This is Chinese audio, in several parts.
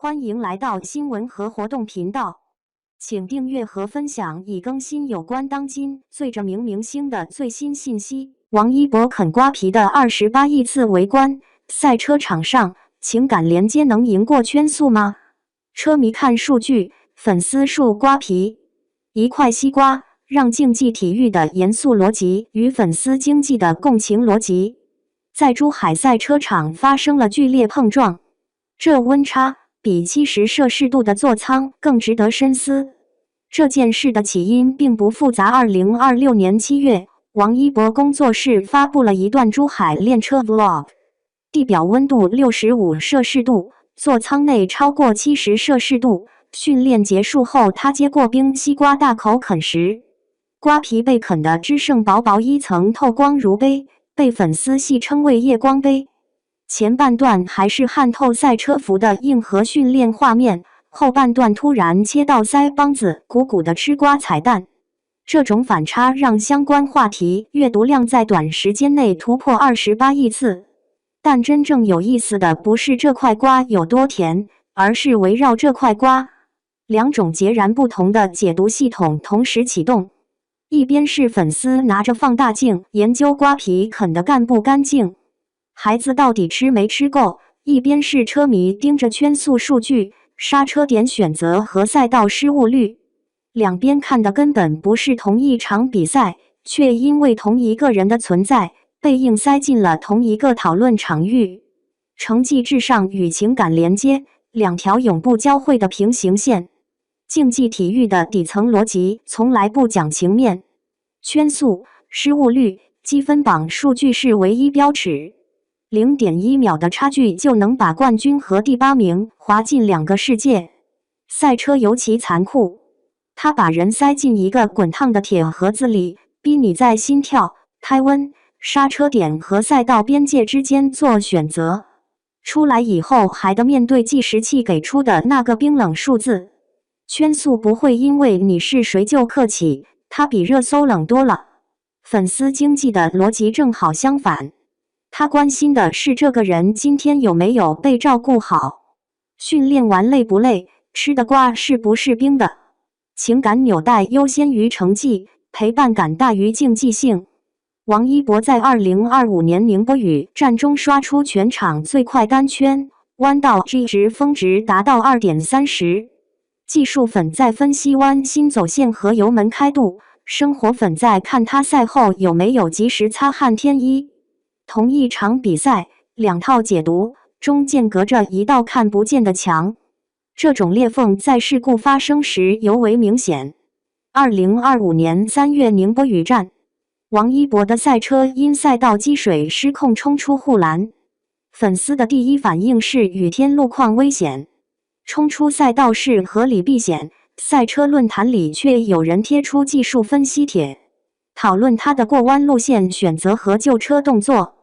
歡迎來到新聞和活動頻道，請訂閱和分享已更新有關當今最著名明星的最新信息。王一博啃瓜皮的28億次圍觀，賽車場上情感連接能贏過圈速嗎？車迷看數據，粉絲數瓜皮。一塊西瓜，讓競技體育的嚴肅邏輯與粉絲經濟的共情邏輯，在珠海賽車場發生了劇烈碰撞。這溫差比70攝氏度的座艙更值得深思。這件事的起因並不複雜。2026年7月，王一博工作室發布了一段珠海練車 vlog， 地表溫度65攝氏度，座艙內超過70攝氏度。訓練結束後，他接過冰西瓜大口啃食，瓜皮被啃得只剩薄薄一層透光如杯，被粉絲戲稱為夜光杯。前半段還是汗透賽車服的硬核訓練畫面，後半段突然切到腮幫子鼓鼓的吃瓜彩蛋。這種反差讓相關話題閱讀量在短時間內突破28億次。但真正有意思的不是這塊瓜有多甜，而是圍繞這塊瓜，兩種截然不同的解讀系統同時啟動。一邊是粉絲拿着放大鏡研究瓜皮啃得乾不乾淨，孩子到底吃沒吃夠，一邊是車迷盯着圈速數據、剎車點選擇和賽道失誤率。兩邊看的根本不是同一場比賽，卻因為同一個人的存在，被硬塞進了同一個討論場域。成績至上與情感連接，兩條永不交匯的平行線。競技體育的底層邏輯從來不講情面，圈速、失誤率、積分榜數據是唯一標尺。0.1秒的差距就能把冠軍和第8名劃進兩個世界。賽車尤其殘酷，它把人塞進一個滾燙的鐵盒子裡，逼你在心跳、胎溫、剎車點和賽道邊界之間做選擇。出來以後還得面對計時器給出的那個冰冷數字。圈速不會因為你是誰就客氣，它比熱搜冷多了。粉絲經濟的邏輯正好相反。他關心的是這個人今天有沒有被照顧好，訓練完累不累，吃的瓜是不是冰的。情感紐帶優先於成績，陪伴感大於競技性。王一博在2025年寧波雨戰中刷出全場最快單圈，彎道 G 值峰值達到2.30。技術粉在分析彎心走線和油門開度，生活粉在看他賽後有沒有及時擦汗添衣。同一場比賽，兩套解讀，中間隔着一道看不見的牆。這種裂縫在事故發生時尤為明顯。2025年3月寧波雨戰，王一博的賽車因賽道積水失控衝出護欄，粉絲的第一反應是雨天路況危險，衝出賽道是合理避險。賽車論壇裡卻有人貼出技術分析帖，討論他的過彎路線選擇和救車動作。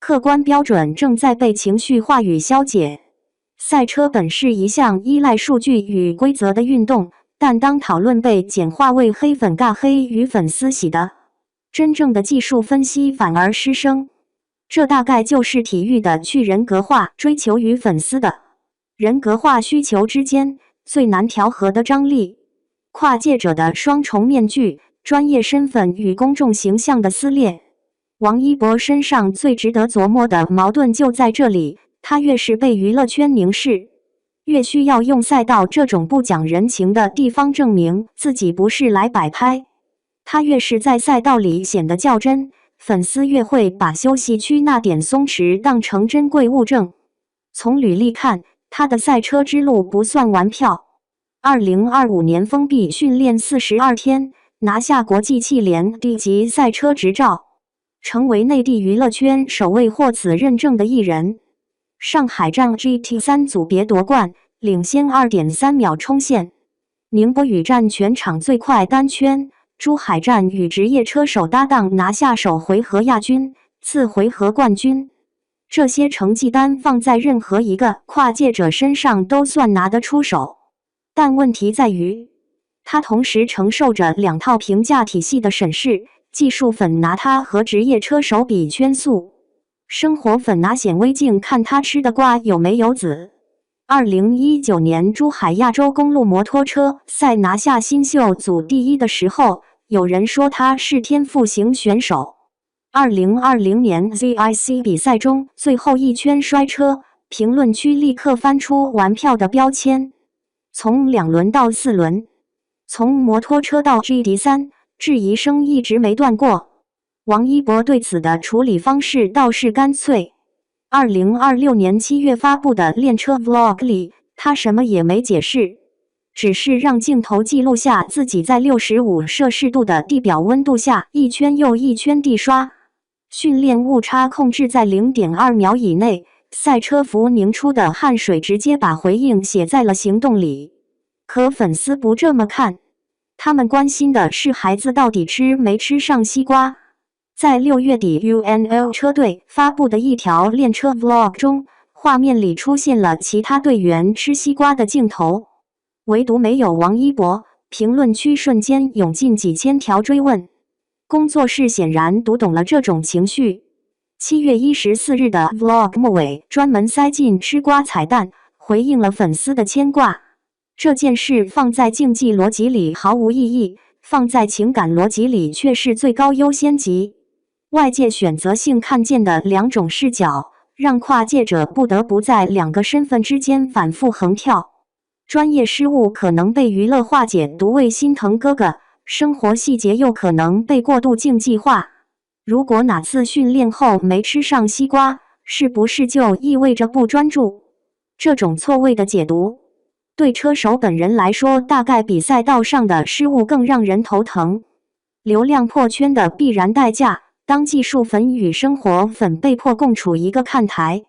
客觀標準正在被情緒話語消解。賽車本是一項依賴數據與規則的運動，但當討論被簡化為黑粉尬黑與粉絲洗的，真正的技術分析反而失聲。這大概就是體育的去人格化追求與粉絲的人格化需求之間最難調和的張力。跨界者的雙重面具，專業身份與公眾形象的撕裂。王一博身上最值得琢磨的矛盾就在這裡，他越是被娛樂圈凝視，越需要用賽道這種不講人情的地方證明自己不是來擺拍。他越是在賽道裡顯得較真，粉絲越會把休息區那點鬆弛當成珍貴物證。從履歷看，他的賽車之路不算玩票。2025年封閉訓練42天，拿下國際汽聯 D 級賽車執照，成為內地娛樂圈首位獲此認證的藝人。上海站 GT3 組別奪冠，領先2.3秒衝線。寧波雨戰全場最快單圈，珠海站與職業車手搭檔拿下首回合亞軍，次回合冠軍。這些成績單放在任何一個跨界者身上都算拿得出手，但問題在於，他同時承受着兩套評價體系的審視。技術粉拿他和職業車手比圈速，生活粉拿顯微鏡看他吃的瓜有沒有籽。2019年珠海亞洲公路摩托車賽拿下新秀組第1的時候，有人說他是天賦型選手。2020年 ZIC 比賽中最後一圈摔車，評論區立刻翻出玩票的標籤。從2輪到4輪，從摩托車到 GT3，質疑聲一直沒斷過。王一博對此的處理方式倒是乾脆。2026年7月發布的練車 Vlog 裡，他什麼也沒解釋，只是讓鏡頭記錄下自己在65攝氏度的地表溫度下一圈又一圈地刷，訓練誤差控制在 0.2 秒以內，賽車服凝出的汗水直接把回應寫在了行動裡。可粉絲不這麼看，他們關心的是孩子到底吃沒吃上西瓜。在6月底 UNO 車隊發布的一條練車 Vlog 中，畫面裡出現了其他隊員吃西瓜的鏡頭，唯獨沒有王一博。評論區瞬間湧進幾千條追問。工作室顯然讀懂了這種情緒。7月14日的 Vlog 末尾專門塞進吃瓜彩蛋，回應了粉絲的牽掛。這件事放在競技邏輯裡毫無意義，放在情感邏輯裡卻是最高優先級。外界選擇性看見的兩種視角，讓跨界者不得不在兩個身份之間反覆橫跳。專業失誤可能被娛樂化解讀為心疼哥哥，生活細節又可能被過度競技化。如果哪次訓練後沒吃上西瓜，是不是就意味着不專注？這種錯位的解讀，對車手本人來說，大概比賽道上的失誤更讓人頭疼。流量破圈的必然代價，當技術粉與生活粉被迫共處一個看台，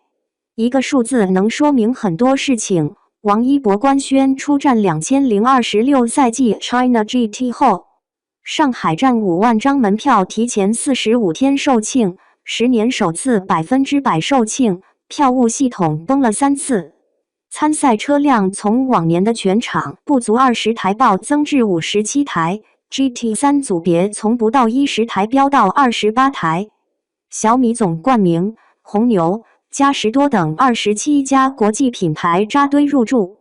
一個數字能說明很多事情。王一博官宣出戰2026賽季 China GT 後，上海站5萬張門票提前45天售罄，10年首次100%售罄，票務系統崩了3次。參賽車輛從往年的全場不足20台暴增至57台。GT3 組別從不到10台飆到28台，小米總冠名、紅牛、嘉實多等27家國際品牌扎堆入駐。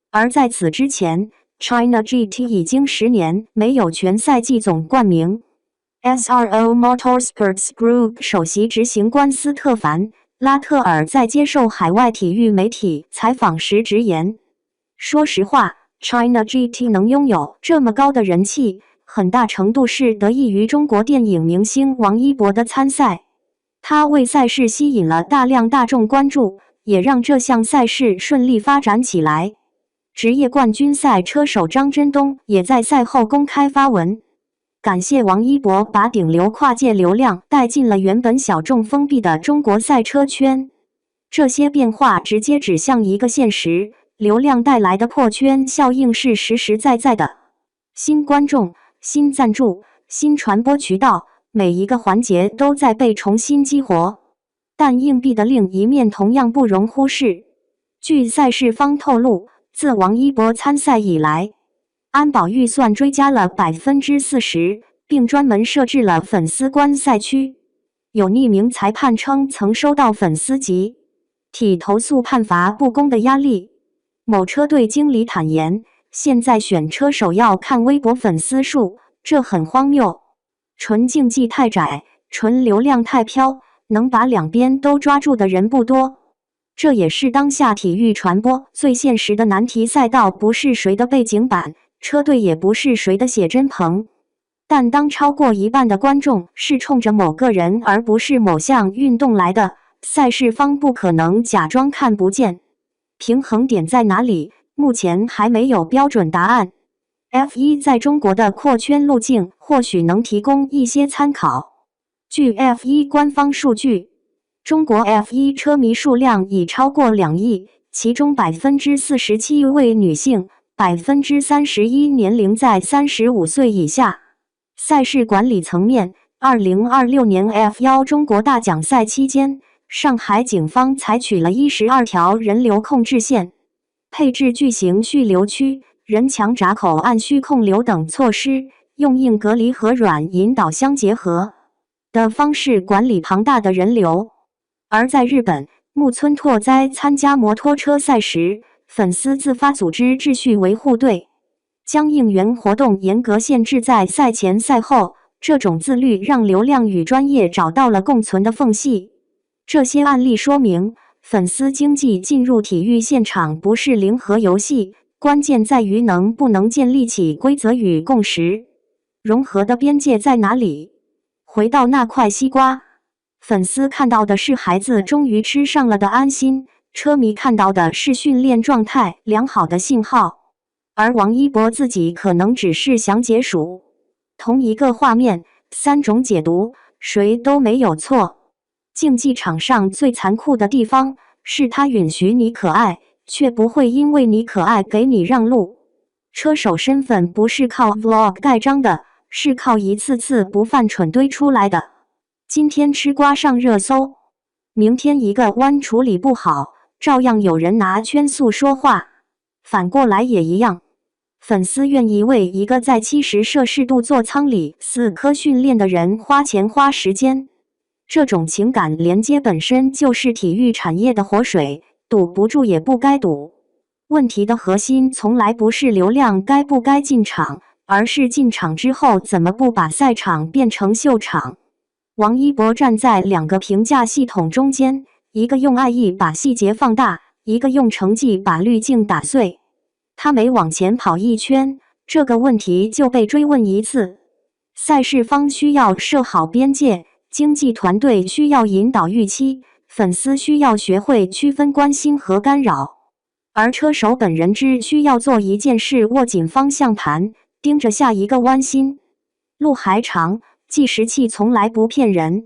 而在此之前 ，China GT 已經10年沒有全賽季總冠名。SRO Motorsports Group 首席執行官斯特凡·拉特爾在接受海外體育媒體採訪時直言：“說實話 ，China GT 能擁有這麼高的人氣，很大程度是得益於中國電影明星王一博的參賽，他為賽事吸引了大量大眾關注，也讓這項賽事順利發展起來。”職業冠軍賽車手張真東也在賽後公開發文，感謝王一博把頂流跨界流量帶進了原本小眾封閉的中國賽車圈。這些變化直接指向一個現實：流量帶來的破圈效應是實實在在的。新觀眾、新贊助、新傳播渠道，每一個環節都在被重新激活。但硬幣的另一面同樣不容忽視。據賽事方透露，自王一博參賽以來，安保預算追加了 40%， 並專門設置了粉絲觀賽區。有匿名裁判稱曾收到粉絲集體投訴判罰不公的壓力。某車隊經理坦言，現在選車手要看微博粉絲數，這很荒謬。純競技太窄，純流量太飄，能把兩邊都抓住的人不多。這也是當下體育傳播最現實的難題。賽道不是誰的背景板，車隊也不是誰的寫真棚。但當超過一半的觀眾是衝着某個人而不是某項運動來的，賽事方不可能假裝看不見。平衡點在哪裡？目前還沒有標準答案。F1 在中國的擴圈路徑或許能提供一些參考。據 F1 官方數據，中國 F1 車迷數量已超過2億，其中 47% 為女性， 31% 年齡在35歲以下。賽事管理層面，2026年 F1 中國大獎賽期間，上海警方採取了12條人流控制線，配置巨型蓄流區、人牆閘口按需控流等措施，用硬隔離和軟引導相結合的方式管理龐大的人流。而在日本，木村拓哉參加摩托車賽時，粉絲自發組織秩序維護隊，將應援活動嚴格限制在賽前賽後。這種自律讓流量與專業找到了共存的縫隙。這些案例說明，粉絲經濟進入體育現場不是零和遊戲，關鍵在於能不能建立起規則與共識。融合的邊界在哪裡？回到那塊西瓜，粉絲看到的是孩子終於吃上了的安心，車迷看到的是訓練狀態良好的信號，而王一博自己可能只是想解暑。同一個畫面，3種解讀，誰都沒有錯。競技場上最殘酷的地方，是他允許你可愛，卻不會因為你可愛給你讓路。車手身份不是靠 vlog 蓋章的，是靠一次次不犯蠢堆出來的。今天吃瓜上熱搜，明天一個彎處理不好，照樣有人拿圈速說話。反過來也一樣。粉絲願意為一個在70攝氏度座艙裡死磕訓練的人花錢花時間，這種情感連接本身就是體育產業的活水，堵不住也不該堵。問題的核心從來不是流量該不該進場，而是進場之後怎麼不把賽場變成秀場。王一博站在2個評價系統中間，一個用愛意把細節放大，一個用成績把濾鏡打碎。他每往前跑一圈，這個問題就被追問一次。賽事方需要設好邊界，經紀團隊需要引導預期，粉絲需要學會區分關心和干擾，而車手本人只需要做一件事：握緊方向盤，盯着下一個彎心。路還長，計時器從來不騙人。